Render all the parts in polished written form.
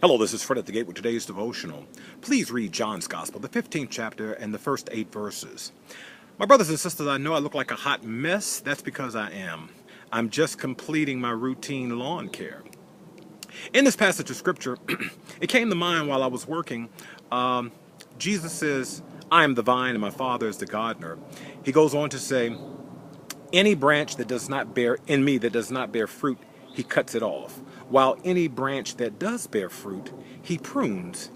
Hello, this is Fred at the Gate with today's devotional. Please read John's Gospel, the 15th chapter and the first 8 verses. My brothers and sisters, I know I look like a hot mess. That's because I am. I'm just completing my routine lawn care. In this passage of Scripture, it came to mind while I was working. Jesus says, I am the vine and my Father is the gardener. He goes on to say, any branch that does not bear in me, that does not bear fruit, he cuts it off. While any branch that does bear fruit, he prunes.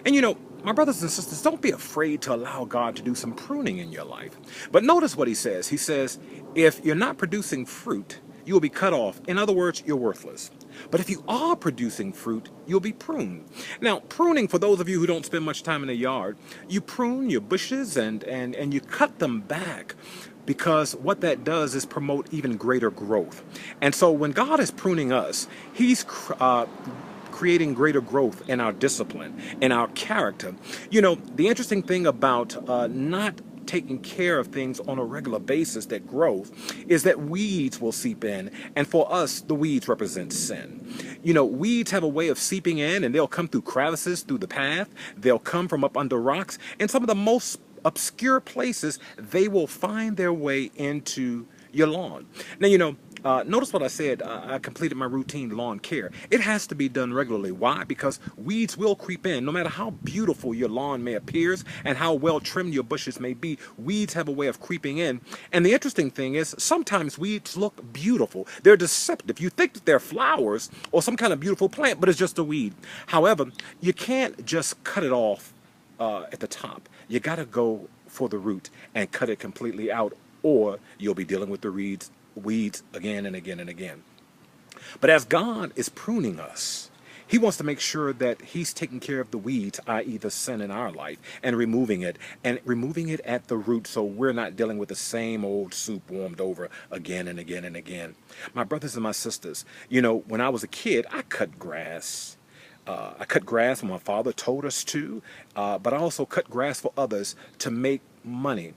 And my brothers and sisters, don't be afraid to allow God to do some pruning in your life. But notice what he says. He says, if you're not producing fruit, you will be cut off. In other words, you're worthless. But if you are producing fruit, you'll be pruned. Now, pruning, for those of you who don't spend much time in the yard, you prune your bushes and you cut them back, because what that does is promote even greater growth. And so when God is pruning us, he's creating greater growth in our discipline, in our character. The interesting thing about not taking care of things on a regular basis that grows is that weeds will seep in, and for us the weeds represent sin. Weeds have a way of seeping in, and they'll come through crevices, through the path, they'll come from up under rocks, and some of the most obscure places they will find their way into your lawn. Now notice what I said. I completed my routine lawn care. It has to be done regularly. Why? Because weeds will creep in. No matter how beautiful your lawn may appear and how well trimmed your bushes may be, weeds have a way of creeping in. And the interesting thing is, sometimes weeds look beautiful. They're deceptive. You think that they're flowers or some kind of beautiful plant, but it's just a weed. However, you can't just cut it off at the top. You got to go for the root and cut it completely out, or you'll be dealing with the weeds again and again and again. But as God is pruning us, he wants to make sure that he's taking care of the weeds, i.e. the sin in our life, and removing it at the root, so we're not dealing with the same old soup warmed over again and again and again. My brothers and my sisters, when I was a kid, I cut grass. I cut grass when my father told us to, but I also cut grass for others to make money.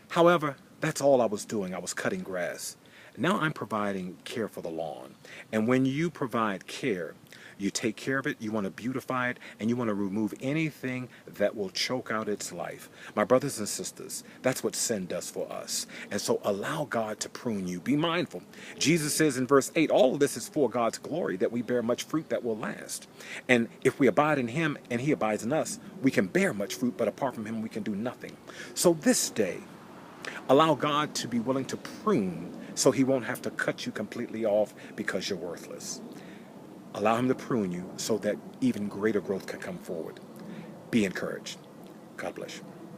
However, that's all I was doing. I was cutting grass. Now I'm providing care for the lawn. And when you provide care, you take care of it, you want to beautify it, and you want to remove anything that will choke out its life. My brothers and sisters, that's what sin does for us. And so allow God to prune you. Be mindful. Jesus says in verse 8, all of this is for God's glory, that we bear much fruit that will last. And if we abide in him and he abides in us, we can bear much fruit, but apart from him, we can do nothing. So this day, allow God to be willing to prune so he won't have to cut you completely off because you're worthless. Allow him to prune you so that even greater growth can come forward. Be encouraged. God bless you.